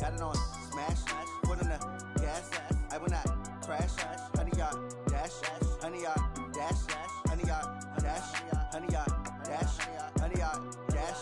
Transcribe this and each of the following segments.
got it on smash, foot on the gas, I will not crash, 100-yard dash, 100-yard dash, 100-yard dash, 100-yard dash, 100-yard dash,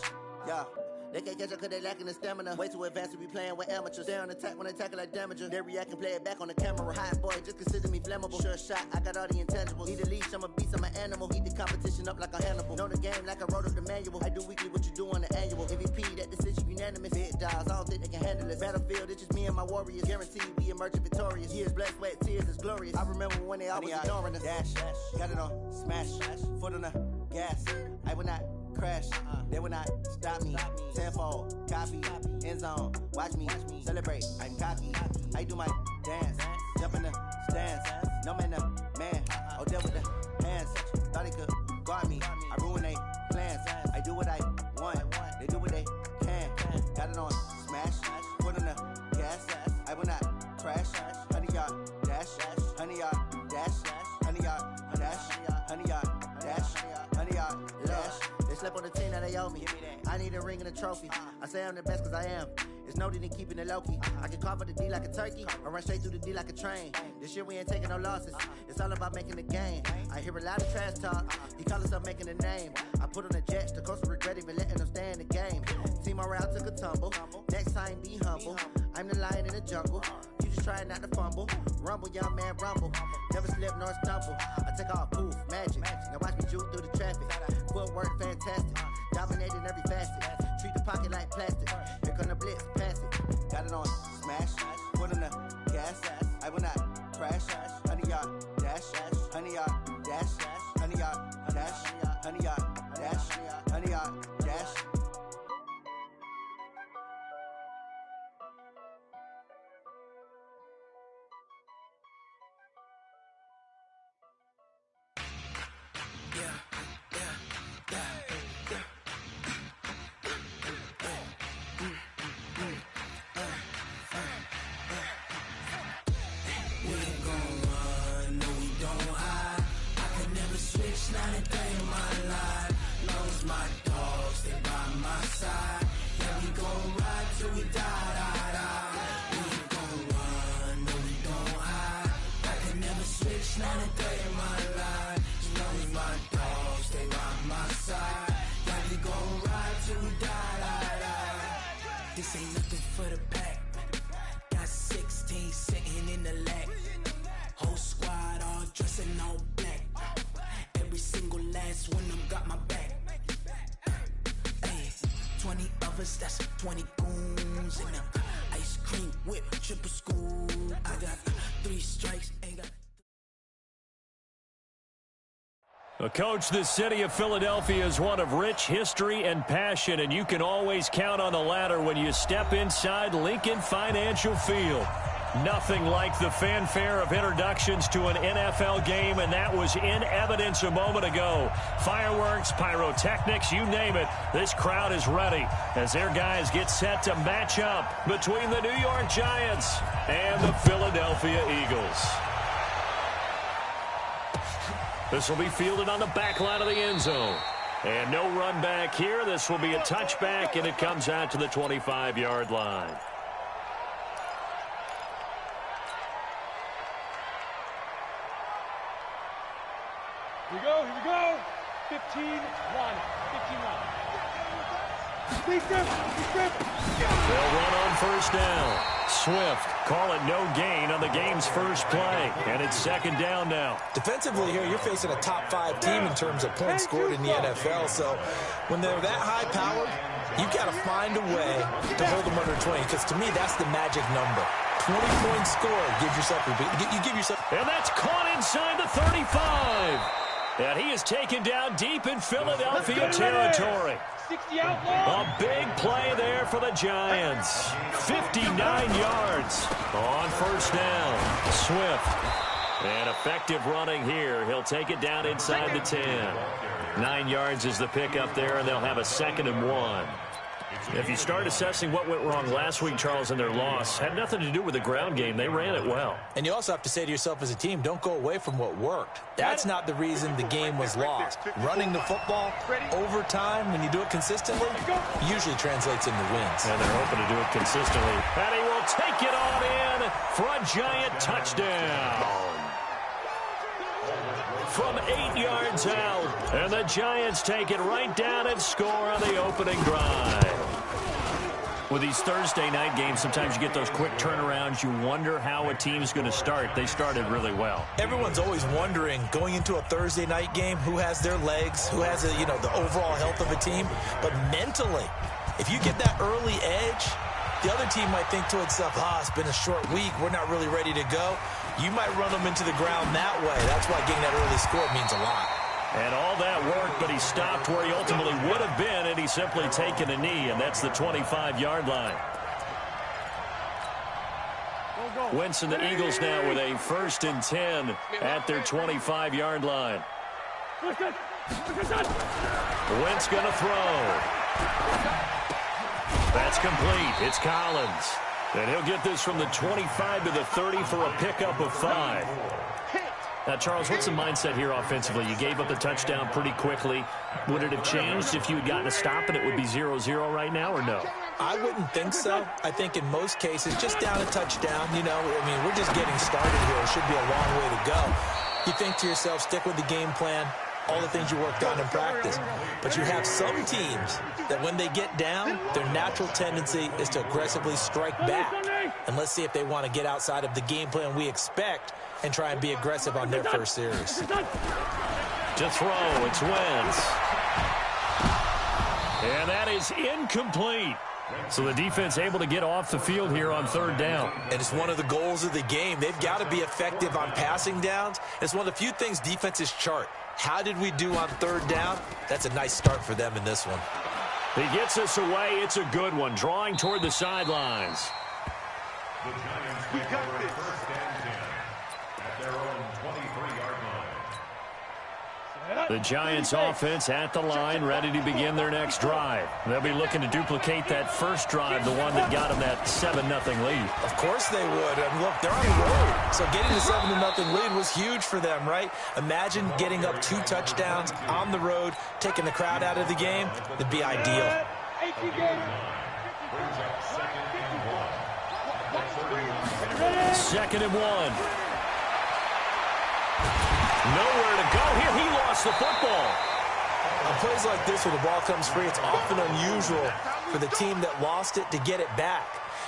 yeah. They can't catch up cause they lacking the stamina. Way too advanced to be playing with amateurs. Stay on attack when they tackle like damager. They react and play it back on the camera. Hot boy, just consider me flammable. Sure shot, I got all the intangibles. Need a leash, I'm a beast, I'm an animal. Heat the competition up like a Hannibal. Know the game like I wrote up the manual. I do weekly what you do on the annual. MVP, that decision unanimous. Big dials, I don't think they can handle it. Battlefield, it's just me and my warriors. Guaranteed we emerging victorious. Years, blood, sweat, tears, is glorious. I remember when they always ignoring us. Dash, got it on smash, foot on the gas. I will not crash, they will not stop me. Tenfold, copy, end zone, watch me celebrate. I'm cocky, I do my dance, jump in the stands. No man, the man, oh, deal with the hands. Thought he could guard me, I ruin they plans. I do what I want, they do what they can. Got it on smash, foot on the gas. I will not crash, 100-yard dash, 100-yard dash, 100-yard dash, 100-yard dash, 100-yard dash. They slept on the team that they owe me. I need a ring and a trophy. I say I'm the best cause I am. It's no need in keeping it low-key. I can carve up the D like a turkey or run straight through the D like a train. This year we ain't taking no losses. It's all about making the game. I hear a lot of trash talk. He call himself making a name. I put on the Jets. The coach will regret even letting them stay in the game. Team morale took a tumble. Next time be humble. I'm the lion in the jungle. You just trying not to fumble. Rumble, young man, rumble. Never slip nor stumble. I take off, poof, magic. Now watch me juke through the traffic. Footwork fantastic. Dominating every facet. Treat the pocket like plastic. Here come the blitz, pass it. Got it on smash, foot on the gas. I will not crash, 100-yard dash, 100-yard dash, 100-yard dash, 100-yard dash, 100-yard dash. Not a day in my life. Long as my dogs stay by my side. Yeah, we gon' ride till we die. We ain't gon' run, no we don't hide. I can never switch, not a day in my life. As long as my dogs stay by my side. Yeah, we gon' ride till we die. This ain't nothing for the pack. Got 16 sitting in the lap. Whole squad all dressed in all black. Every single last one of them got my back. Hey, 20 of us, that's 20 goons. And ice cream whip, triple scoop. I got 3 strikes, ain't got... Coach, the city of Philadelphia is one of rich history and passion, and you can always count on the ladder when you step inside Lincoln Financial Field. Nothing like the fanfare of introductions to an NFL game, and that was in evidence a moment ago. Fireworks, pyrotechnics, you name it. This crowd is ready as their guys get set to match up between the New York Giants and the Philadelphia Eagles. This will be fielded on the back line of the end zone. And no run back here. This will be a touchback, and it comes out to the 25-yard line. Here we go. 15-1. 15-1. They'll run on first down. Swift, call it no gain on the game's first play. And it's second down now. Defensively here, you're facing a top-5 team in terms of points scored in the NFL. So when they're that high-powered, you've got to find a way to hold them under 20. Because to me, that's the magic number. 20-point score. Give yourself And that's caught inside the 35. And he is taken down deep in Philadelphia territory. A big play there for the Giants. 59 yards on first down. Swift. And effective running here. He'll take it down inside the 10. 9 yards is the pickup there, and they'll have a 2nd and 1. If you start assessing what went wrong last week, Charles, in their loss, had nothing to do with the ground game. They ran it well. And you also have to say to yourself as a team, don't go away from what worked. That's not the reason the game was lost. Running the football over time, when you do it consistently, usually translates into wins. And they're hoping to do it consistently. And he will take it on in for a giant touchdown. From 8 yards out. And the Giants take it right down and score on the opening drive. With these Thursday night games, sometimes you get those quick turnarounds. You wonder how a team's going to start. They started really well. Everyone's always wondering, going into a Thursday night game, who has their legs, who has the overall health of a team. But mentally, if you get that early edge, the other team might think to itself, it's been a short week. We're not really ready to go. You might run them into the ground that way. That's why getting that early score means a lot. And all that worked, but he stopped where he ultimately would have been, and he's simply taken a knee, and that's the 25-yard line. Wentz and the Eagles now with a 1st and 10 at their 25-yard line. Wentz going to throw. That's complete. It's Collins. And he'll get this from the 25 to the 30 for a pickup of 5. Now, Charles, what's the mindset here offensively? You gave up the touchdown pretty quickly. Would it have changed if you had gotten a stop and it would be 0-0 right now, or no? I wouldn't think so. I think in most cases, just down a touchdown, we're just getting started here. It should be a long way to go. You think to yourself, stick with the game plan, all the things you worked on in practice. But you have some teams that when they get down, their natural tendency is to aggressively strike back. And let's see if they want to get outside of the game plan we expect and try and be aggressive on their first series. To throw, it's Wentz. And that is incomplete. So the defense able to get off the field here on 3rd down. And it's one of the goals of the game. They've got to be effective on passing downs. It's one of the few things defenses chart. How did we do on 3rd down? That's a nice start for them in this one. He gets us away. It's a good one. Drawing toward the sidelines. The Giants make over 1st and 10 at their own 23-yard line. The Giants offense at the line, ready to begin their next drive. They'll be looking to duplicate that first drive, the one that got them that 7-0 lead. Of course they would. Look, they're on the road. So getting the 7-0 lead was huge for them, right? Imagine getting up 2 touchdowns on the road, taking the crowd out of the game. That'd be ideal. Second and 1. Nowhere to go here. He lost the football. On plays like this where the ball comes free, it's often unusual for the team that lost it to get it back.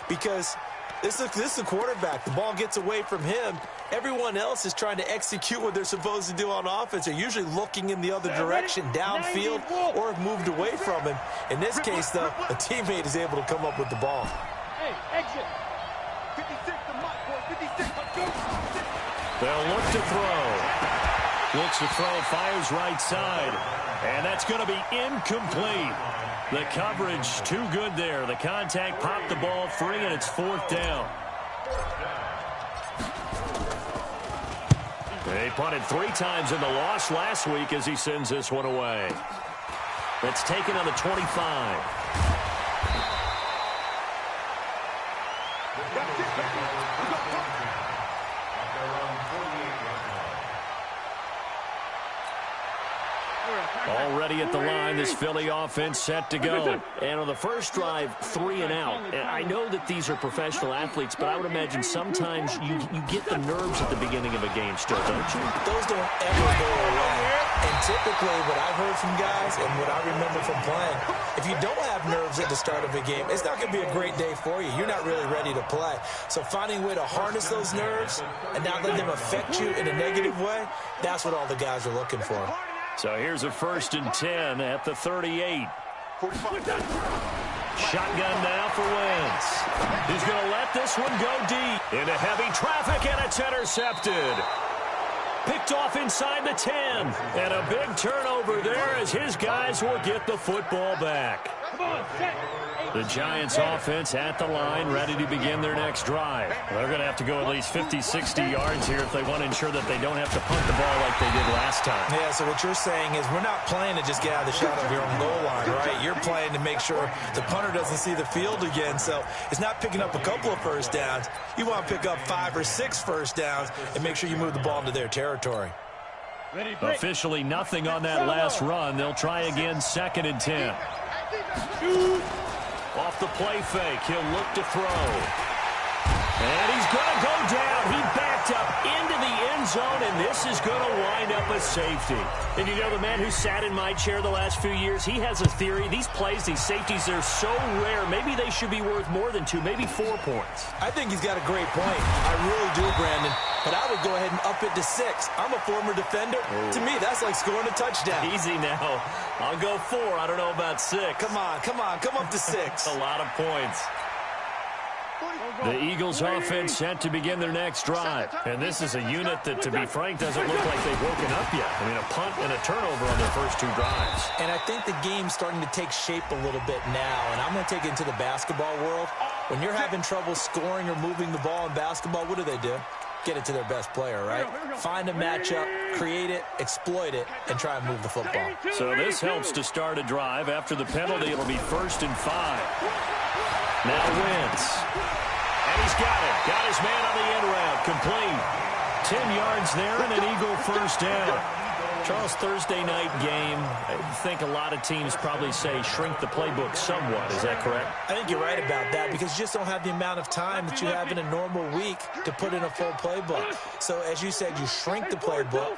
Because this is the quarterback. The ball gets away from him. Everyone else is trying to execute what they're supposed to do on offense. They're usually looking in the other direction, downfield, or have moved away from him. In this case, though, a teammate is able to come up with the ball. Hey, exit. 56 to Mike, boy. 56, let's go. They'll look to throw. Looks to throw, fires right side. And that's going to be incomplete. The coverage too good there. The contact popped the ball free, and it's 4th down. They punted 3 times in the loss last week as he sends this one away. That's taken on the 25. Already at the line, this Philly offense set to go. And on the first drive, 3 and out. And I know that these are professional athletes, but I would imagine sometimes you get the nerves at the beginning of a game still, don't you? Those don't ever go away. And typically what I've heard from guys and what I remember from playing, if you don't have nerves at the start of a game, it's not going to be a great day for you. You're not really ready to play. So finding a way to harness those nerves and not let them affect you in a negative way, that's what all the guys are looking for. So here's a 1st and 10 at the 38. Shotgun now for Wentz. He's going to let this one go deep. Into heavy traffic, and it's intercepted. Picked off inside the 10. And a big turnover there as his guys will get the football back. The Giants offense at the line, ready to begin their next drive. They're going to have to go at least 50, 60 yards here if they want to ensure that they don't have to punt the ball like they did last time. Yeah, so what you're saying is we're not playing to just get out of the shadow of your own goal line, right? You're playing to make sure the punter doesn't see the field again. So it's not picking up a couple of first downs. You want to pick up 5 or 6 first downs and make sure you move the ball into their territory. Officially nothing on that last run. They'll try again, 2nd and 10. Off the play fake, he'll look to throw. And he's going to go down. He backed up into the end zone, and this is going to wind up a safety. And you know, the man who sat in my chair the last few years, he has a theory. These plays, these safeties, they're so rare. Maybe they should be worth more than 2, maybe 4 points. I think he's got a great point. I really do, Brandon. But I would go ahead and up it to 6. I'm a former defender. To me, that's like scoring a touchdown. Easy now. I'll go 4. I don't know about 6. Come on. Come up to 6. A lot of points. The Eagles offense set to begin their next drive. And this is a unit that, to be frank, doesn't look like they've woken up yet. I mean, a punt and a turnover on their first 2 drives. And I think the game's starting to take shape a little bit now. And I'm going to take it into the basketball world. When you're having trouble scoring or moving the ball in basketball, what do? Get it to their best player, right? Find a matchup, create it, exploit it, and try and move the football. So this helps to start a drive. After the penalty, it'll be 1st and 5. Now Wentz. And he's got it. Got his man on the end route. Complete. 10 yards there and an Eagle first down. Charles, Thursday night game, I think a lot of teams probably say shrink the playbook somewhat. Is that correct? I think you're right about that because you just don't have the amount of time that you have in a normal week to put in a full playbook. So, as you said, you shrink the playbook,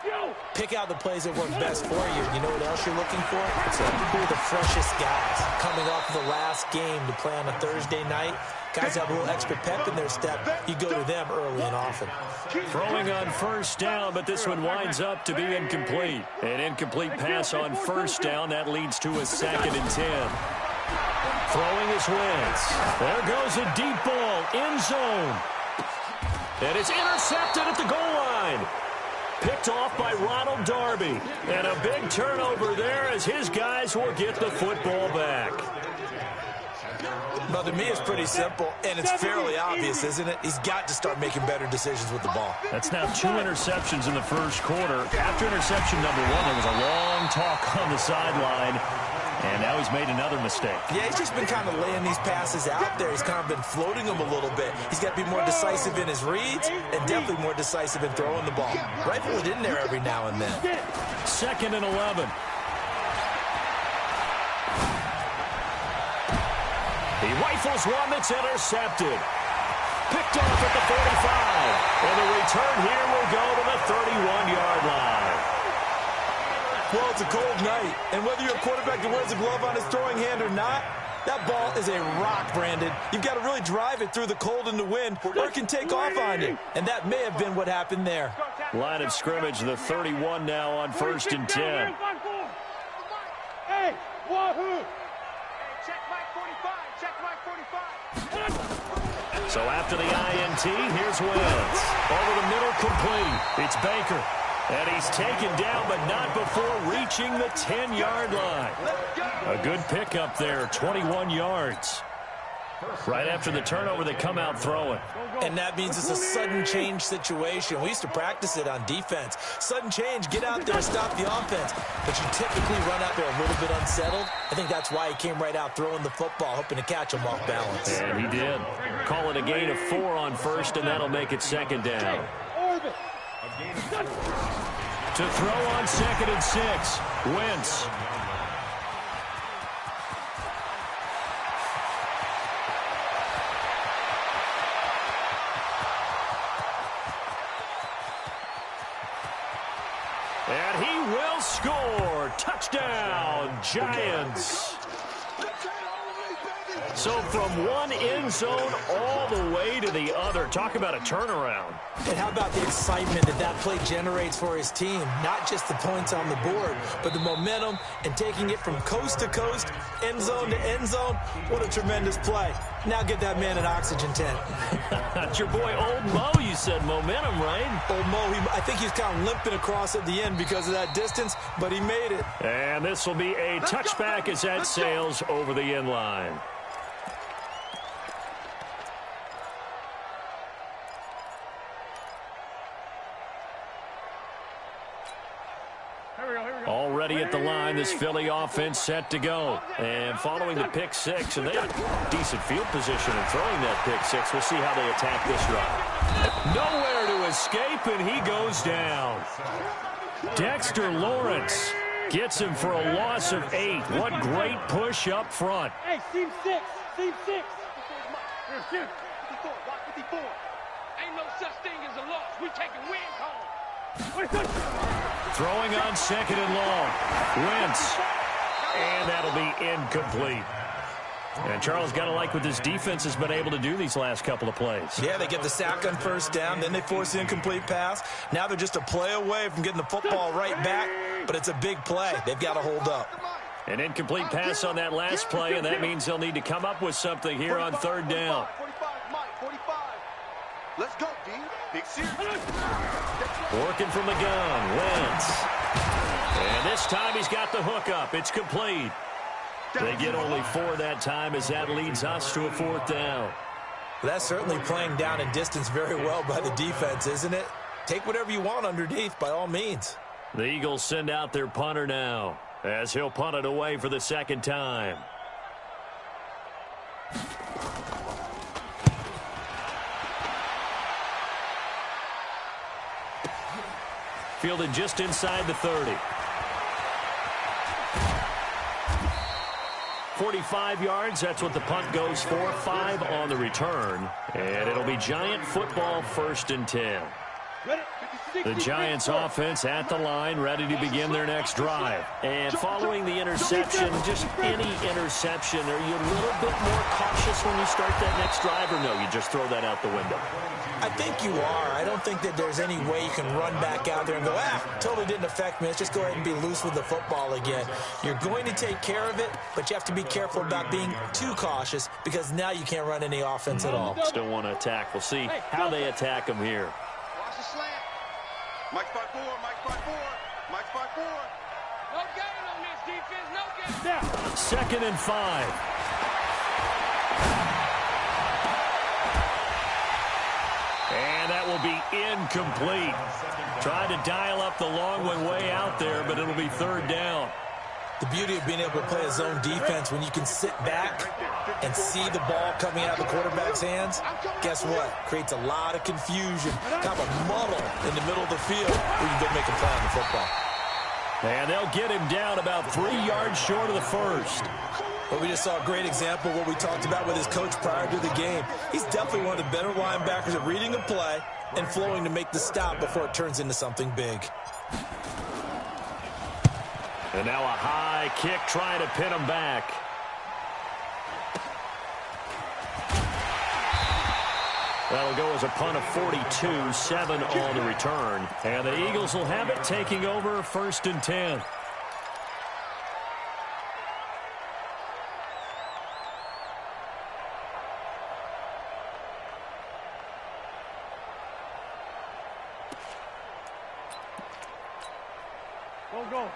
pick out the plays that work best for you. You know what else you're looking for? Who are the freshest guys coming off of the last game to play on a Thursday night? Guys have a little extra pep in their step. You go to them early and often. Throwing on first down, but this one winds up to be incomplete. An incomplete pass on first down. That leads to a 2nd and 10. Throwing is Wentz. There goes a deep ball. End zone. And it's intercepted at the goal line. Picked off by Ronald Darby. And a big turnover there as his guys will get the football back. Well, to me, it's pretty simple, and it's fairly obvious, isn't it? He's got to start making better decisions with the ball. That's now 2 interceptions in the first quarter. After interception number 1, there was a long talk on the sideline, and now he's made another mistake. Yeah, he's just been kind of laying these passes out there. He's kind of been floating them a little bit. He's got to be more decisive in his reads and definitely more decisive in throwing the ball. Rifle it in there every now and then. 2nd and 11. He rifles one that's intercepted. Picked off at the 45. And the return here will go to the 31-yard line. Well, it's a cold night. And whether you're a quarterback that wears a glove on his throwing hand or not, that ball is a rock, Brandon. You've got to really drive it through the cold and the wind, or it can take off on you. And that may have been what happened there. Line of scrimmage, the 31 now on 1st and 10. Hey, wahoo! Check Mike 45. Check Mike 45. So after the INT, here's Wentz. Over the middle, complete. It's Baker. And he's taken down, but not before reaching the 10-yard line. A good pickup there, 21 yards. Right after the turnover, they come out throwing. And that means it's a sudden change situation. We used to practice it on defense. Sudden change, get out there, stop the offense. But you typically run out there a little bit unsettled. I think that's why he came right out throwing the football, hoping to catch him off balance. And he did. Call it a gain of 4 on first, and that'll make it 2nd down. To throw on 2nd and 6, Wentz. And he will score. Touchdown, Giants. So from one end zone all the way to the other. Talk about a turnaround. And how about the excitement that that play generates for his team? Not just the points on the board, but the momentum and taking it from coast to coast, end zone to end zone. What a tremendous play. Now get that man an oxygen tent. That's your boy Old Mo, you said. Momentum, right? Old Mo, I think he's kind of limping across at the end because of that distance, but he made it. And this will be a touchback as that sails over the end line. Already at the line, this Philly offense set to go. And following the pick six, and they have a decent field position in throwing that pick six. We'll see how they attack this drive. Nowhere to escape, and he goes down. Dexter Lawrence gets him for a loss of 8. What great push up front. Hey, seam 6. Seam 6. Here, shoot. 54. Watch 54. Ain't no such thing as a loss. We taking wins home. Throwing on second and long. Wentz. And that'll be incomplete. And Charles, got to like what this defense has been able to do these last couple of plays. Yeah, they get the sack on first down, then they force the incomplete pass. Now they're just a play away from getting the football right back, but it's a big play. They've got to hold up. An incomplete pass on that last play, and that means they'll need to come up with something here on third down. 45, Mike, 45. Let's go, D. Big series. Working from the gun, Wentz. And this time he's got the hook up. It's complete. They get only 4 that time as that leads us to a fourth down. That's certainly playing down and distance very well by the defense, isn't it? Take whatever you want underneath, by all means. The Eagles send out their punter now, as he'll punt it away for the second time. Fielded just inside the 30. 45 yards, that's what the punt goes for. 5 on the return. And it'll be Giant football, 1st and 10. The Giants offense at the line, ready to begin their next drive. And following the interception, just any interception, are you a little bit more cautious when you start that next drive, or no, you just throw that out the window? I think you are. I don't think that there's any way you can run back out there and go, totally didn't affect me. Let's just go ahead and be loose with the football again. You're going to take care of it, but you have to be careful about being too cautious because now you can't run any offense at all. Still want to attack. We'll see how they attack them here. Watch the slant. Mike spot 4, Mike spot 4, Mike spot 4. No gain on this defense, no gain. 2nd and 5. And that will be incomplete. Tried to dial up the long one way out there, but it'll be 3rd down. The beauty of being able to play a zone defense when you can sit back and see the ball coming out of the quarterback's hands, guess what? Creates a lot of confusion, kind of a muddle in the middle of the field where you can go make a play on the football. And they'll get him down about 3 yards short of the 1st. But we just saw a great example of what we talked about with his coach prior to the game. He's definitely one of the better linebackers at reading a play and flowing to make the stop before it turns into something big. And now a high kick trying to pin him back. That'll go as a punt of 42, 7 on the return. And the Eagles will have it, taking over 1st and 10.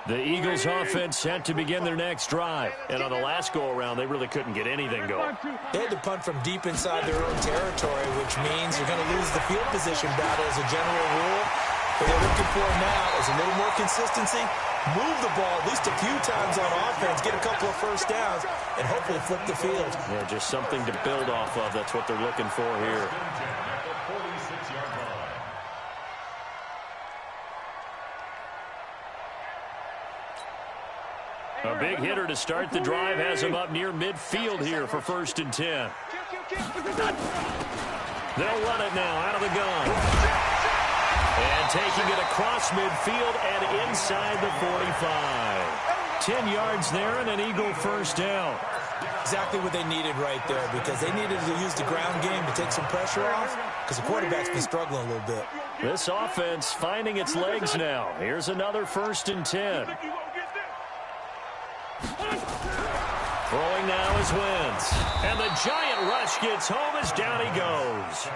The Eagles offense set to begin their next drive. And on the last go-around, they really couldn't get anything going. They had to punt from deep inside their own territory, which means you're going to lose the field position battle as a general rule. What they're looking for now is a little more consistency, move the ball at least a few times on offense, get a couple of first downs, and hopefully flip the field. Yeah, just something to build off of. That's what they're looking for here. A big hitter to start the drive has him up near midfield here for 1st and 10. They'll run it now out of the gun. And taking it across midfield and inside the 45. 10 yards there and an Eagle 1st down. Exactly what they needed right there, because they needed to use the ground game to take some pressure off, because the quarterback's been struggling a little bit. This offense finding its legs now. Here's another 1st and 10. Throwing now is Wentz. And the giant rush gets home as down he goes.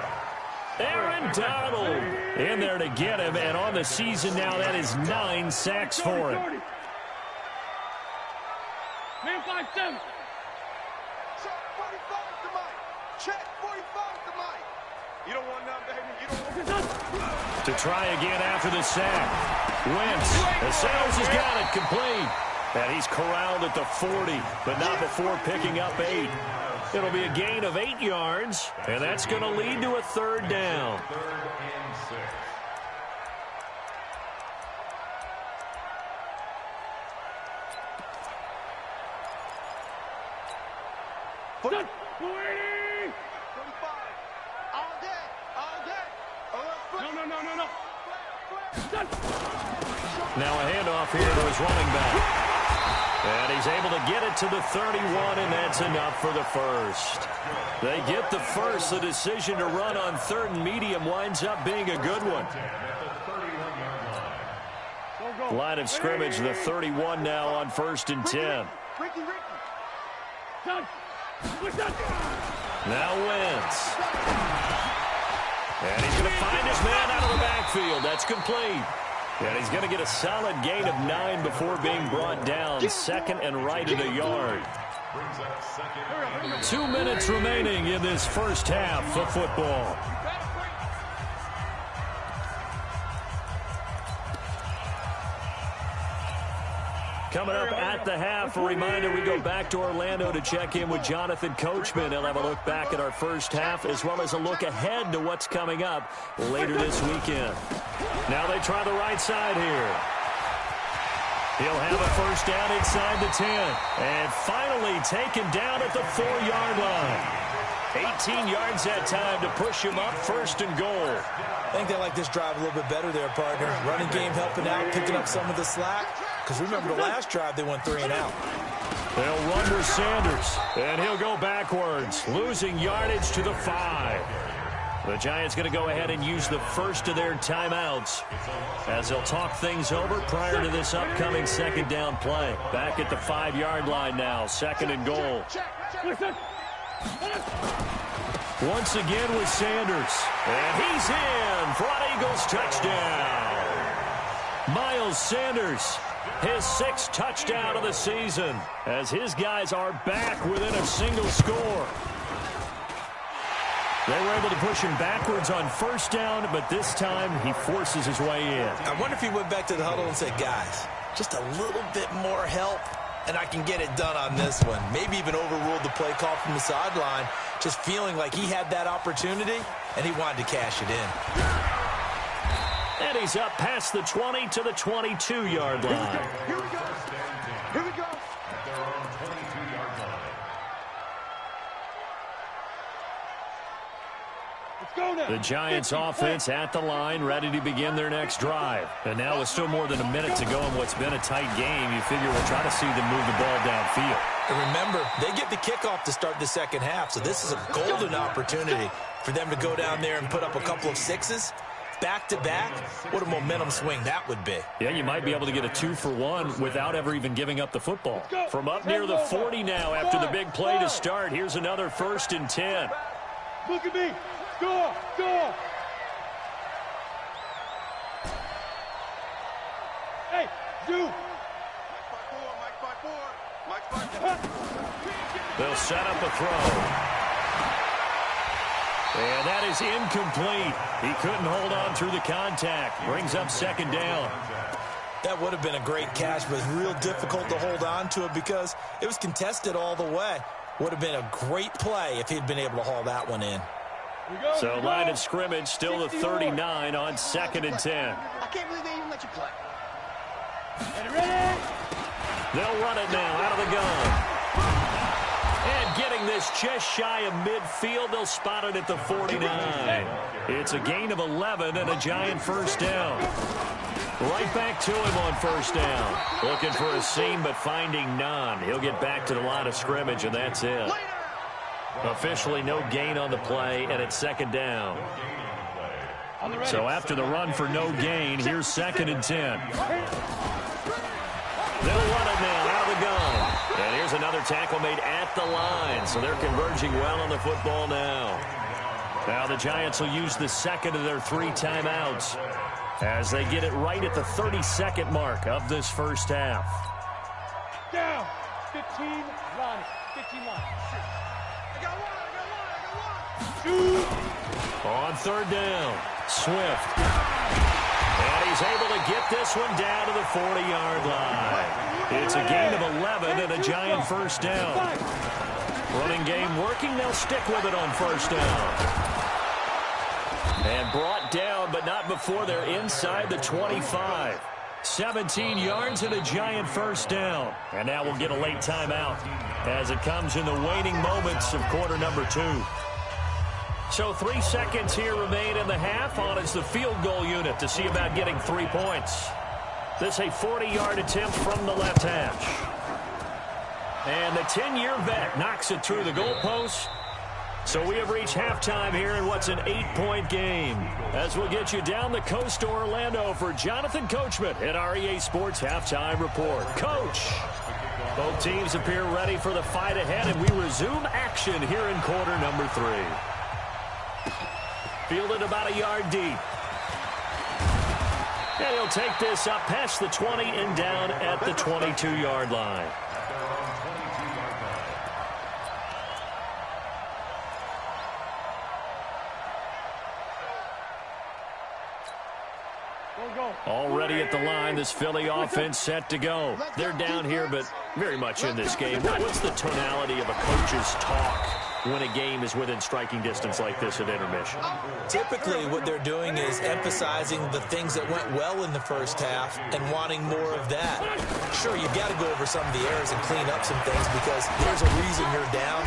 Aaron Donald in there to get him, and on the season now, that is 9 sacks for him. Man 5-7. Check 45 to Mike. Check 45 to Mike. You don't want none, baby. You don't want To try again after the sack. Wentz. The Sanders has got it complete. And he's corralled at the 40, but not before picking up 8. It'll be a gain of 8 yards, and that's going to lead to a 3rd down. 3rd and 6. Put it. 45. All day. All day. No. Now a handoff here to his running back. And he's able to get it to the 31, and that's enough for the first. They get the first. The decision to run on 3rd and medium winds up being a good one. Line of scrimmage, the 31 now on 1st and 10. Now Wentz. And he's going to find his man out of the backfield. That's complete. And he's going to get a solid gain of 9 before being brought down. 2nd and right at a yard. 2 minutes remaining in this first half of football. Coming up at the half, a reminder, we go back to Orlando to check in with Jonathan Coachman. He'll have a look back at our first half as well as a look ahead to what's coming up later this weekend. Now they try the right side here. He'll have a first down inside the 10. And finally taken down at the 4-yard line. 18 yards that time to push him up 1st and goal. I think they like this drive a little bit better there, partner. Running game helping out, picking up some of the slack. Because remember, the last drive, they went 3 and out. They'll run with Sanders, and he'll go backwards, losing yardage to the 5. The Giants going to go ahead and use the first of their timeouts as they'll talk things over prior to this upcoming 2nd down play. Back at the 5-yard line now, 2nd and goal. Once again with Sanders, and he's in for an Eagles touchdown. Miles Sanders, his 6th touchdown of the season, as his guys are back within a single score. They were able to push him backwards on 1st down, but this time he forces his way in. I wonder if he went back to the huddle and said, guys, just a little bit more help, and I can get it done on this one. Maybe even overruled the play call from the sideline, just feeling like he had that opportunity, and he wanted to cash it in. And he's up past the 20 to the 22-yard line. Here we go. Here we go. At their own 22-yard line. Let's go now. The Giants offense at the line, ready to begin their next drive. And now with still more than a minute to go in what's been a tight game, you figure we'll try to see them move the ball downfield. And remember, they get the kickoff to start the 2nd half, so this is a golden opportunity for them to go down there and put up a couple of 6s. Back-to-back, what a momentum swing that would be. Yeah, you might be able to get a 2-for-1 without ever even giving up the football. From up near the 40 now after the big play to start, here's another 1st and 10. Look at me. Score. Score. Hey, Zoo. Mike 5-4. They'll set up a throw. And that is incomplete. He couldn't hold on through the contact. Brings up 2nd down. That would have been a great catch, but real difficult to hold on to it because it was contested all the way. Would have been a great play if he'd been able to haul that one in. So line of scrimmage still the 39 on 2nd and 10. I can't believe they even let you play. They'll run it now out of the gun. And getting this just shy of midfield, they'll spot it at the 49. It's a gain of 11 and a Giant first down. Right back to him on first down. Looking for a seam, but finding none. He'll get back to the line of scrimmage, and that's it. Officially no gain on the play, and it's second down. So after the run for no gain, here's 2nd and 10. They'll run it now out of the gun. And here's another tackle made at the line. So they're converging well on the football now. Now the Giants will use the second of their 3 timeouts as they get it right at the 32nd mark of this first half. Down. 15 line. 15 line. I got one. Shoot. On third down, Swift. And he's able to get this one down to the 40-yard line. It's a gain of 11 and a Giant first down. Running game working. They'll stick with it on first down. And brought down, but not before they're inside the 25. 17 yards and a Giant first down. And now we'll get a late timeout as it comes in the waning moments of quarter number 2. So 3 seconds here remain in the half. On is the field goal unit to see about getting 3 points. This a 40-yard attempt from the left hash. And the 10-year vet knocks it through the goalpost. So we have reached halftime here in what's an 8-point game. As we'll get you down the coast to Orlando for Jonathan Coachman at our EA Sports Halftime Report. Coach, both teams appear ready for the fight ahead, and we resume action here in quarter number 3. Fielded about a yard deep. And he'll take this up past the 20 and down at the 22-yard line. Already at the line, this Philly offense set to go. They're down here, but very much in this game. What's the tonality of a coach's talk when a game is within striking distance like this at intermission? Typically, what they're doing is emphasizing the things that went well in the first half and wanting more of that. Sure, you've got to go over some of the errors and clean up some things because there's a reason you're down.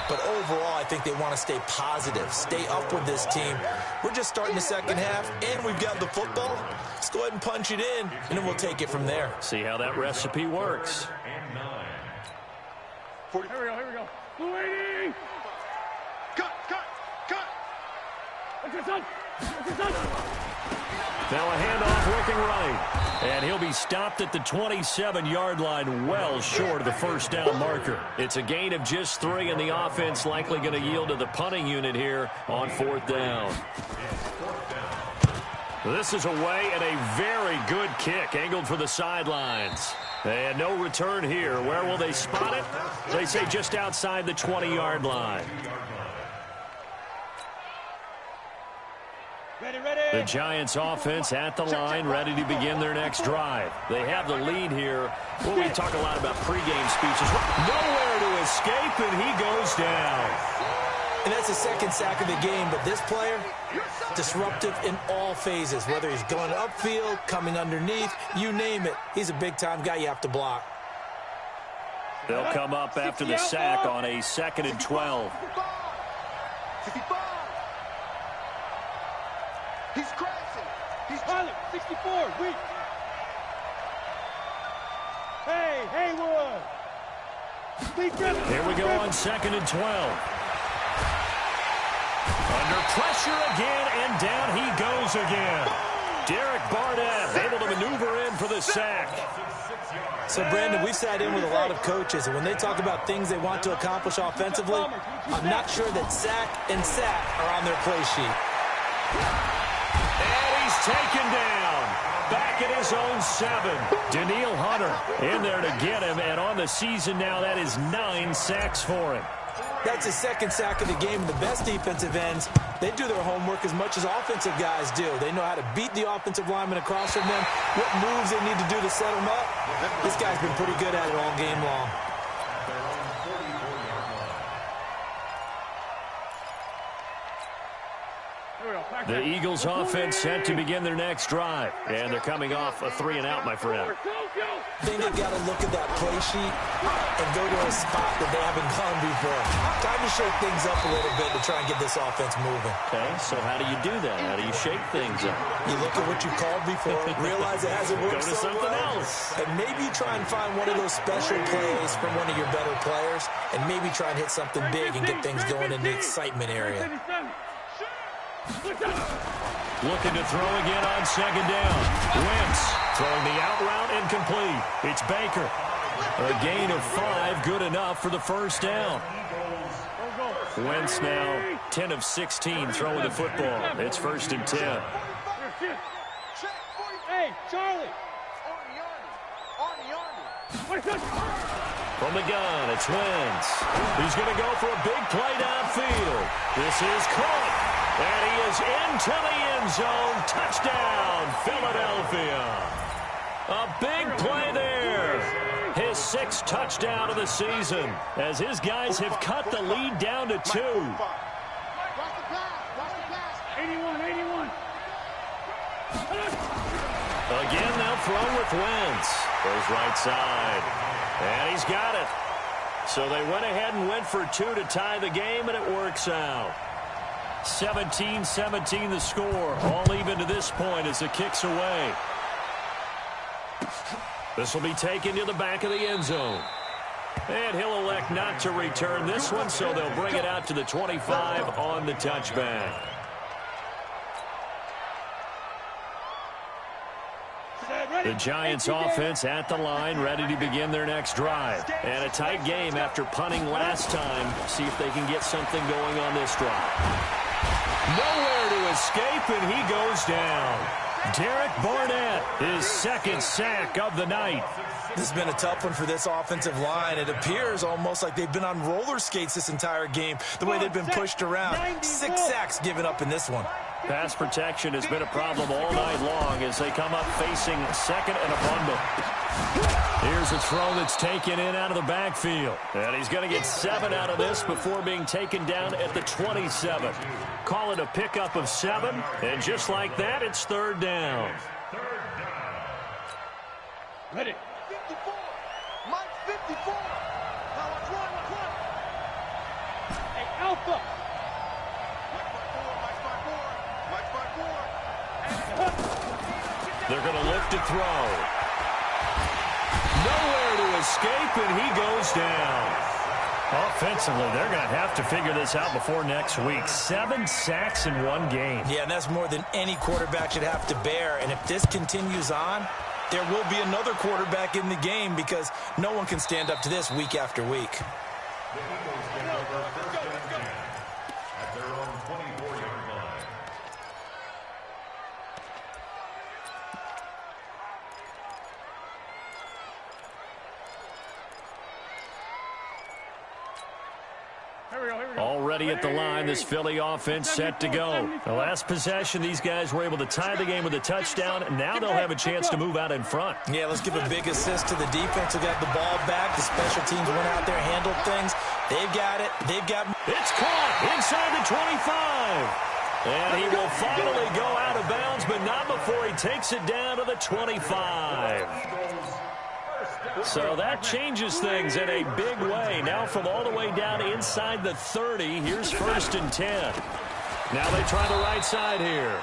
But overall, I think they want to stay positive, stay up with this team. We're just starting the second half, and we've got the football. Let's go ahead and punch it in, and then we'll take it from there. See how that recipe works. Here we go. Blue 80. Cut. Now a handoff working right. And he'll be stopped at the 27-yard line, well short of the first down marker. It's a gain of just 3, and the offense likely going to yield to the punting unit here on 4th down. This is away, and a very good kick angled for the sidelines. And no return here. Where will they spot it? They say just outside the 20-yard line. The Giants offense at the line, ready to begin their next drive. They have the lead here. Well, we talk a lot about pregame speeches. Nowhere to escape, and he goes down. And that's the second sack of the game, but this player, disruptive in all phases, whether he's going upfield, coming underneath, you name it. He's a big-time guy you have to block. They'll come up after the sack on a 2nd and 12. He's crashing. He's pilot. 64. Weak. Hey, Haywood. Here we go on 2nd and 12. Under pressure again, and down he goes again. Derek Barnett able to maneuver in for the sack. So, Brandon, we've sat in with a lot of coaches, and when they talk about things they want to accomplish offensively, I'm not sure that sack and sack are on their play sheet. And he's taken down. Back at his own 7. Daniil Hunter in there to get him, and on the season now, that is 9 sacks for him. That's his second sack of the game. The best defensive ends, they do their homework as much as offensive guys do. They know how to beat the offensive lineman across from them, what moves they need to do to set them up. This guy's been pretty good at it all game long. The Eagles offense set to begin their next drive. And they're coming off a 3-and-out, my friend. I think they've got to look at that play sheet and go to a spot that they haven't gone before. Time to shake things up a little bit to try and get this offense moving. Okay, so how do you do that? How do you shake things up? You look at what you called before, realize it hasn't worked Go to so something well, else. and maybe try and find one of those special plays from one of your better players, and maybe try and hit something big and get things going in the excitement area. Looking to throw again on second down. Wentz throwing the out route incomplete. It's Baker. A gain of 5, good enough for the first down. Wentz now 10 of 16 throwing the football. It's 1st and 10. Hey, Charlie. From the gun, it's Wentz. He's going to go for a big play downfield. This is caught. And he is into the end zone. Touchdown, Philadelphia. A big play there. His 6th touchdown of the season as his guys have cut the lead down to 2. 81. Again, they'll throw with Wentz. Goes right side. And he's got it. So they went ahead and went for 2 to tie the game, and it works out. 17-17 the score. All even to this point as the kick's away. This will be taken to the back of the end zone. And he'll elect not to return this one, so they'll bring it out to the 25 on the touchback. The Giants offense at the line, ready to begin their next drive. And a tight game after punting last time. See if they can get something going on this drive. Nowhere to escape, and he goes down. Derek Barnett, his 2nd sack of the night. This has been a tough one for this offensive line. It appears almost like they've been on roller skates this entire game, the way they've been pushed around. 6 sacks given up in this one. Pass protection has been a problem all night long as they come up facing 2nd and a bundle. Here's a throw that's taken in out of the backfield. And he's going to get 7 out of this before being taken down at the 27. Call it a pickup of 7. And just like that, it's 3rd down. Ready. 54. Mike 54. Now watch one. Hey, Alpha. They're going to look to throw. Nowhere to escape, and he goes down. Offensively, they're going to have to figure this out before next week. 7 sacks in one game. Yeah, and that's more than any quarterback should have to bear. And if this continues on, there will be another quarterback in the game because no one can stand up to this week after week. The Eagles get over 1st and 10 at their own 24-yard line. Already at the line, this Philly offense set to go. The last possession, these guys were able to tie the game with a touchdown, and now they'll have a chance to move out in front. Yeah, let's give a big assist to the defense who got the ball back. The special teams went out there, handled things. They've got it. It's caught inside the 25. And he will finally go out of bounds, but not before he takes it down to the 25. So that changes things in a big way. Now from all the way down inside the 30, here's 1st and 10. Now they try the right side here.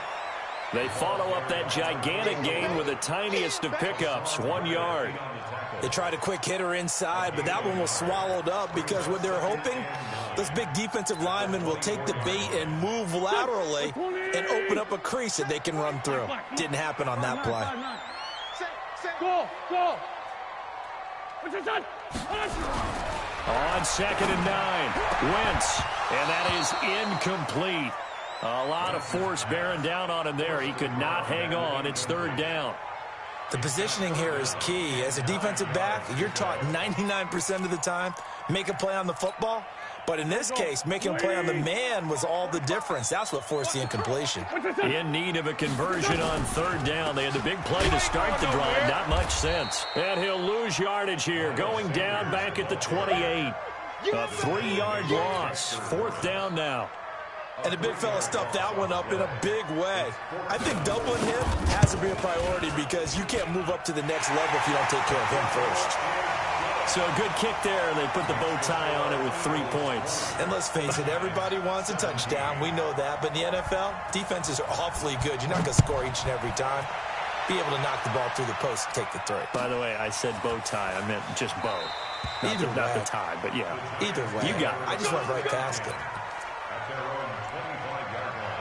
They follow up that gigantic gain with the tiniest of pickups, 1 yard. They tried a quick hitter inside, but that one was swallowed up because what they're hoping, those big defensive linemen will take the bait and move laterally and open up a crease that they can run through. Didn't happen on that play. Go. On 2nd and 9, Wentz, and that is incomplete. A lot of force bearing down on him there. He could not hang on. It's 3rd down. The positioning here is key. As a defensive back, you're taught 99% of the time, make a play on the football. But in this case, making a play on the man was all the difference. That's what forced the incompletion. In need of a conversion on 3rd down. They had the big play to start the drive. Not much sense. And he'll lose yardage here. Going down back at the 28. A 3-yard loss. 4th down now. And the big fella stuffed that one up in a big way. I think doubling him has to be a priority because you can't move up to the next level if you don't take care of him first. So a good kick there, and they put the bow tie on it with 3 points. And let's face it, everybody wants a touchdown. We know that. But in the NFL, defenses are awfully good. You're not going to score each and every time. Be able to knock the ball through the post and take the three. By the way, I said bow tie. I meant just bow. Not the tie, but yeah. Either way. You got it. I just went right past it. At their own 25-yard line.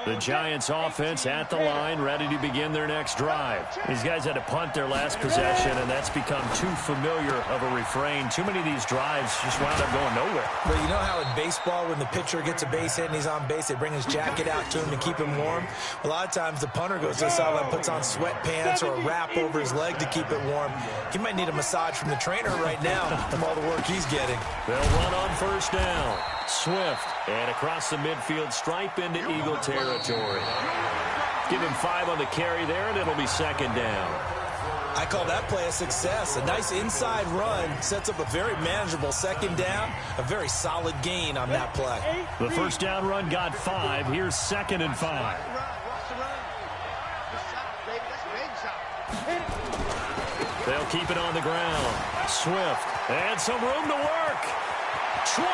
The Giants offense at the line, ready to begin their next drive. These guys had to punt their last possession, and that's become too familiar of a refrain. Too many of these drives just wound up going nowhere. But you know how in baseball, when the pitcher gets a base hit and he's on base, they bring his jacket out to him to keep him warm? A lot of times the punter goes to the sideline, puts on sweatpants or a wrap over his leg to keep it warm. He might need a massage from the trainer right now from all the work he's getting. They'll run on first down. Swift, and across the midfield stripe into Eagle territory. Give him 5 on the carry there, and it'll be second down. I call that play a success. A nice inside run sets up a very manageable second down, a very solid gain on that play. The first down run got 5. Here's 2nd and 5. They'll keep it on the ground. Swift, and some room to work. 20,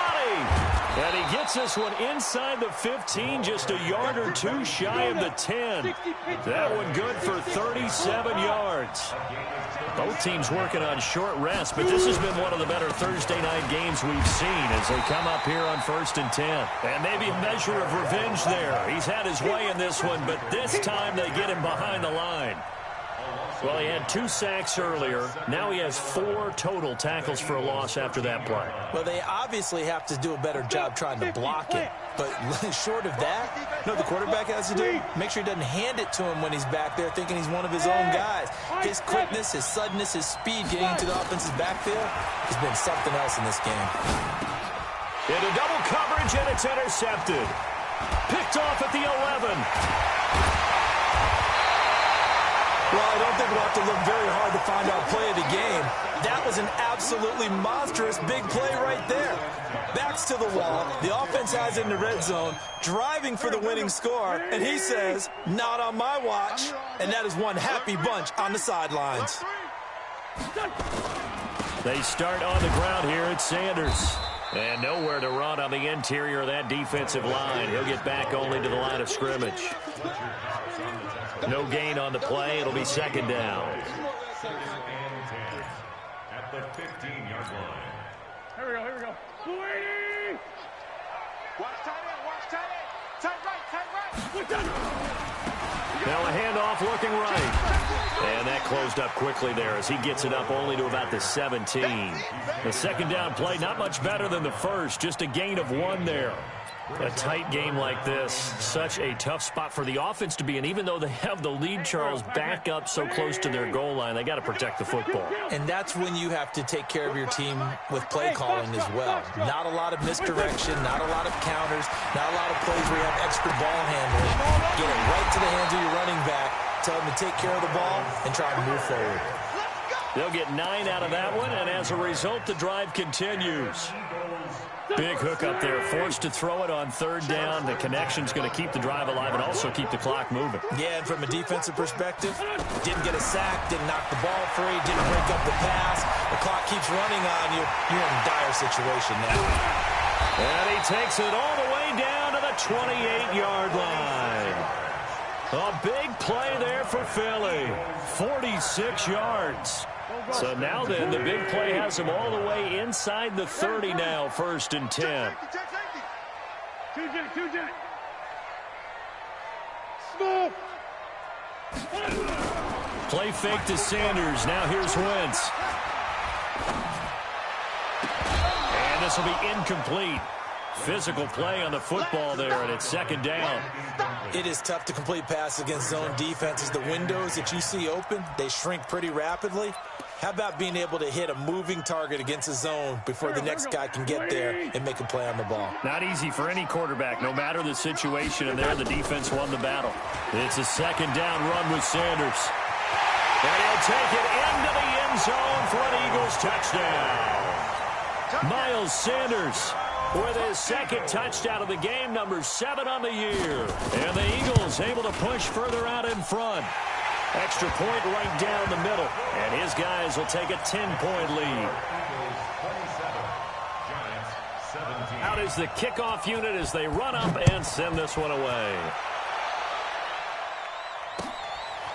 and he gets this one inside the 15, just a yard or 2 shy of the 10. That one good for 37 yards. Both teams working on short rest, but this has been one of the better Thursday night games we've seen as they come up here on 1st and 10. And maybe a measure of revenge there. He's had his way in this one, but this time they get him behind the line. Well, he had 2 sacks earlier. Now he has 4 total tackles for a loss after that play. Well, they obviously have to do a better job trying to block it. But short of that, you know what the quarterback has to do? Make sure he doesn't hand it to him when he's back there thinking he's one of his own guys. His quickness, his suddenness, his speed getting into the offense's backfield has been something else in this game. Into double coverage, and it's intercepted. Picked off at the 11. Well, I don't think we'll have to look very hard to find our play of the game. That was an absolutely monstrous big play right there. Backs to the wall. The offense has it in the red zone, driving for the winning score. And he says, not on my watch. And that is one happy bunch on the sidelines. They start on the ground here at Sanders. And nowhere to run on the interior of that defensive line. He'll get back only to the line of scrimmage. No gain on the play. It'll be second down. At the 15-yard line. Here we go. 280! Watch tight end. Tight right. Now a handoff looking right. And that closed up quickly there as he gets it up only to about the 17. The second down play, not much better than the first. Just a gain of 1 there. A tight game like this, such a tough spot for the offense to be in. Even though they have the lead, Charles, back up so close to their goal line, they got to protect the football. And that's when you have to take care of your team with play calling as well. Not a lot of misdirection, not a lot of counters, not a lot of plays where you have extra ball handling. Get it right to the hands of your running back, tell them to take care of the ball, and try to move forward. They'll get 9 out of that one, and as a result, the drive continues. Big hook up there, forced to throw it on third down. The connection's going to keep the drive alive and also keep the clock moving. Yeah, and from a defensive perspective, didn't get a sack, didn't knock the ball free, didn't break up the pass. The clock keeps running on you. You're in a dire situation now. And he takes it all the way down to the 28-yard line. A big play there for Philly. 46 yards. So now then, the big play has him all the way inside the 30 now, 1st and 10. Play fake to Sanders. Now here's Wentz. And this will be incomplete. Physical play on the football there, and it's second down. It is tough to complete passes against zone defenses. The windows that you see open, they shrink pretty rapidly. How about being able to hit a moving target against a zone before the next guy can get there and make a play on the ball? Not easy for any quarterback, no matter the situation, and there the defense won the battle. It's a second down run with Sanders. And he'll take it into the end zone for an Eagles touchdown. Miles Sanders with his second touchdown of the game, number 7 on the year. And the Eagles able to push further out in front. Extra point right down the middle. And his guys will take a 10-point lead. Out is the kickoff unit as they run up and send this one away.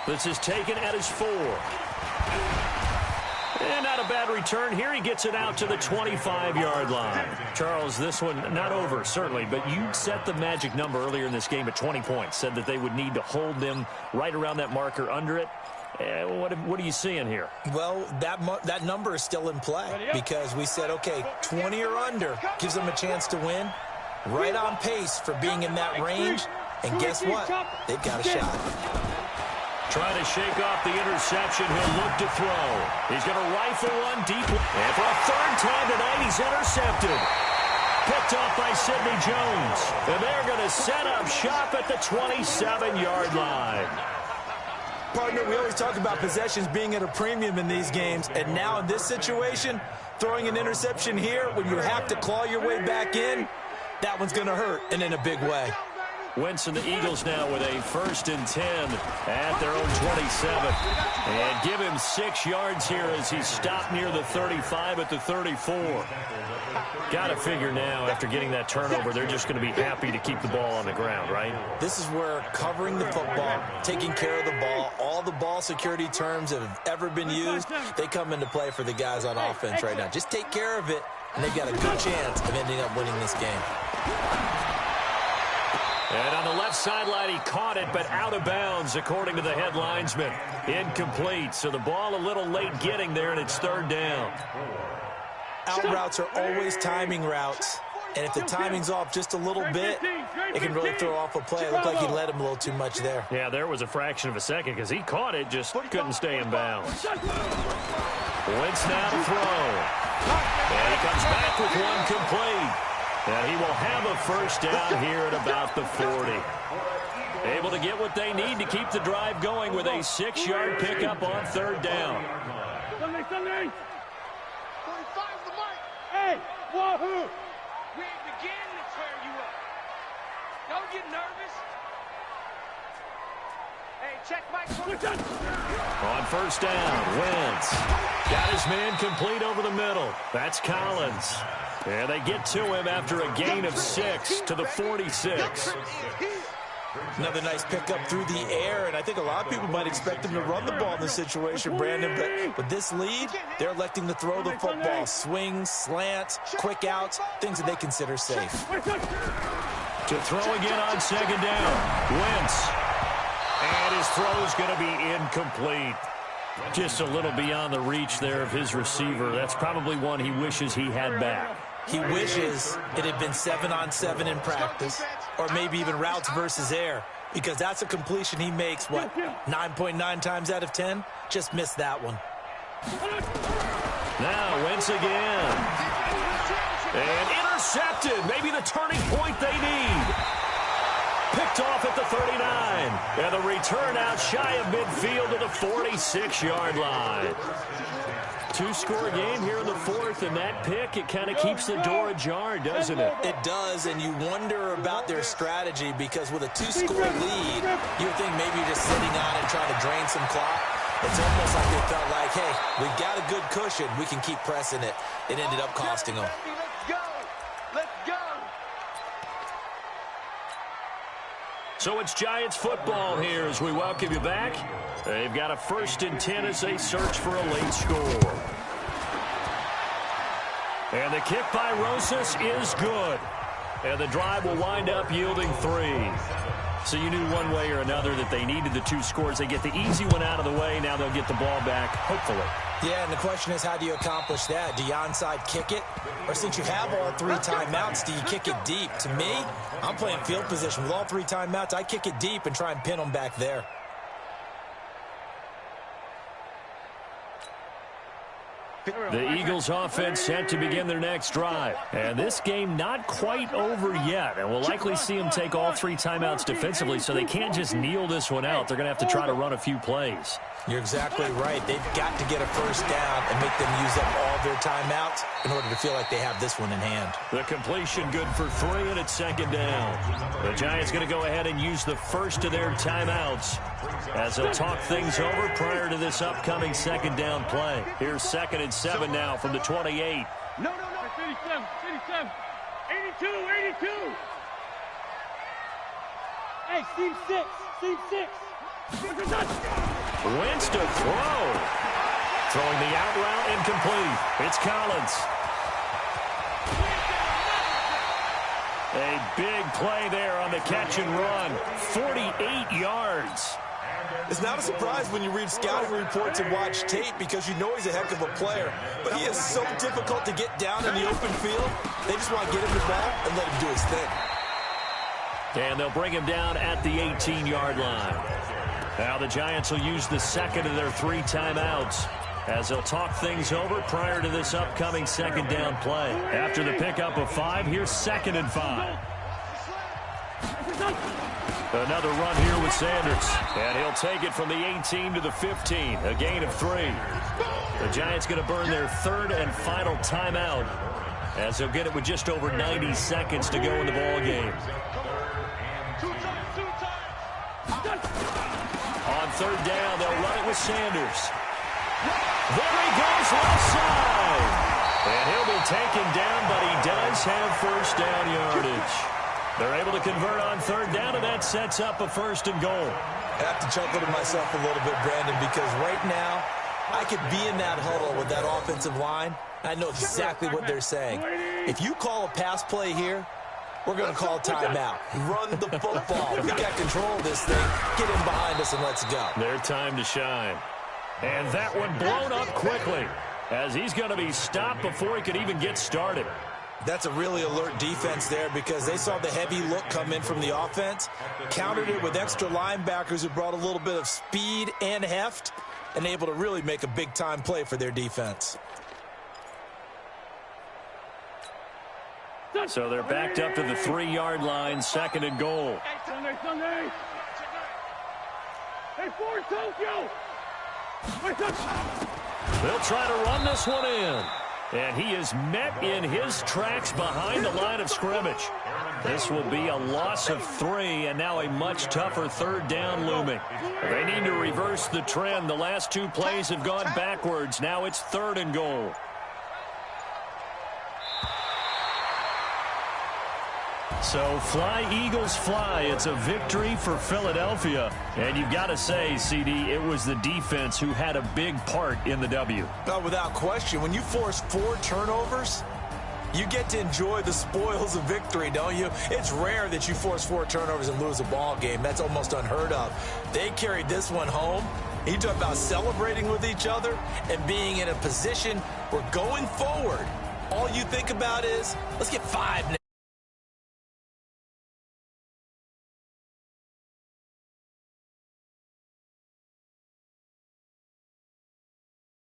This is taken at his 4. And not a bad return here. He gets it out to the 25-yard line. Charles, this one not over, certainly, but you set the magic number earlier in this game at 20 points. Said that they would need to hold them right around that marker under it. What are you seeing here? Well, that number is still in play because we said, okay, 20 or under gives them a chance to win. Right on pace for being in that range. And guess what? They've got a shot. Trying to shake off the interception. He'll look to throw. He's going to rifle one deep. And for a third time tonight, he's intercepted. Picked off by Sidney Jones. And they're going to set up shop at the 27-yard line. Partner, we always talk about possessions being at a premium in these games. And now in this situation, throwing an interception here when you have to claw your way back in, that one's going to hurt, and in a big way. Wentz and the Eagles now with a 1st and 10 at their own 27. And give him 6 yards here as he's stopped near the 35 at the 34. Got to figure now, after getting that turnover, they're just going to be happy to keep the ball on the ground, right? This is where covering the football, taking care of the ball, all the ball security terms that have ever been used, they come into play for the guys on offense right now. Just take care of it, and they've got a good chance of ending up winning this game. And on the left sideline, he caught it, but out of bounds, according to the head linesman. Incomplete, so the ball a little late getting there, and it's 3rd down. Out routes are always timing routes, and if the timing's off just a little bit, it can really throw off a play. It looked like he led him a little too much there. Yeah, there was a fraction of a second because he caught it, just couldn't stay in bounds. Wentz now to throw. And he comes back with one complete. And he will have a 1st down here at about the 40. Able to get what they need to keep the drive going with a 6-yard pickup on 3rd down. Hey, wahoo! We ain't beginning to tear you up. Don't get nervous. Hey, check Mike. On 1st down, Wentz got his man complete over the middle. That's Collins. And they get to him after a gain of 6 to the 46. Another nice pickup through the air, and I think a lot of people might expect him to run the ball in this situation, Brandon, but with this lead, they're electing to throw the football. Swings, slants, quick outs, things that they consider safe. To throw again on 2nd down, Wentz. And his throw is going to be incomplete. Just a little beyond the reach there of his receiver. That's probably one he wishes he had back. He wishes it had been 7-on-7 in practice, or maybe even routes versus air, because that's a completion he makes, 9.9 times out of 10? Just missed that one. Now Wentz again. And intercepted. Maybe the turning point they need. Picked off at the 39. And the return out shy of midfield to the 46-yard line. 2-score game here in the 4th, and that pick, it kind of keeps the door ajar, doesn't it? It does, and you wonder about their strategy, because with a 2-score lead, you would think maybe just sitting on it, trying to drain some clock. It's almost like they felt like, hey, we've got a good cushion. We can keep pressing it. It ended up costing them. Let's go. Let's go. So it's Giants football here as we welcome you back. They've got a 1st and 10 as they search for a late score. And the kick by Rosas is good. And the drive will wind up yielding 3. So you knew one way or another that they needed the 2 scores. They get the easy one out of the way. Now they'll get the ball back, hopefully. Yeah, and the question is, how do you accomplish that? Do you onside kick it? Or since you have all 3 timeouts, do you kick it deep? To me, I'm playing field position. With all 3 timeouts, I kick it deep and try and pin them back there. The Eagles offense set to begin their next drive. And this game not quite over yet. And we'll likely see them take all 3 timeouts defensively, so they can't just kneel this one out. They're going to have to try to run a few plays. You're exactly right. They've got to get a 1st down and make them use up all their timeouts in order to feel like they have this one in hand. The completion good for 3, and it's second down. The Giants going to go ahead and use the first of their timeouts as they'll talk things over prior to this upcoming second down play. Here's 2nd and 7 now from the 28. No. 87. 82. Hey, Steve 6. Wentz to throw. Throwing the out route incomplete. It's Collins. A big play there on the catch and run. 48 yards. It's not a surprise when you read scouting reports and watch tape because you know he's a heck of a player. But he is so difficult to get down in the open field. They just want to get him the ball and let him do his thing. And they'll bring him down at the 18-yard line. Now the Giants will use the second of their 3 timeouts as they'll talk things over prior to this upcoming second down play. After the pickup of 5, here's 2nd and 5. Another run here with Sanders. And he'll take it from the 18 to the 15, a gain of 3. The Giants going to burn their 3rd and final timeout as they'll get it with just over 90 seconds to go in the ball game. On 3rd down, they'll run it with Sanders. There he goes left side. And he'll be taken down, but he does have first down yardage. They're able to convert on 3rd down, and that sets up a 1st and goal. I have to chuckle to myself a little bit, Brandon, because right now I could be in that huddle with that offensive line. I know exactly what they're saying. If you call a pass play here, we're going to call a timeout. Run the football. We got control of this thing. Get in behind us and let's go. Their time to shine. And that one blown up quickly as he's going to be stopped before he could even get started. That's a really alert defense there because they saw the heavy look come in from the offense, countered it with extra linebackers who brought a little bit of speed and heft, and able to really make a big-time play for their defense. So they're backed up to the 3-yard line, 2nd and goal. Sunday. Hey, for Tokyo. They'll try to run this one in. And he is met in his tracks behind the line of scrimmage. This will be a loss of 3, and now a much tougher 3rd down looming. They need to reverse the trend. The last 2 plays have gone backwards. Now it's 3rd and goal. So fly, Eagles, fly. It's a victory for Philadelphia. And you've got to say, CD, it was the defense who had a big part in the W. Well, without question, when you force 4 turnovers, you get to enjoy the spoils of victory, don't you? It's rare that you force 4 turnovers and lose a ball game. That's almost unheard of. They carried this one home. You talk about celebrating with each other and being in a position where going forward, all you think about is, let's get 5 now.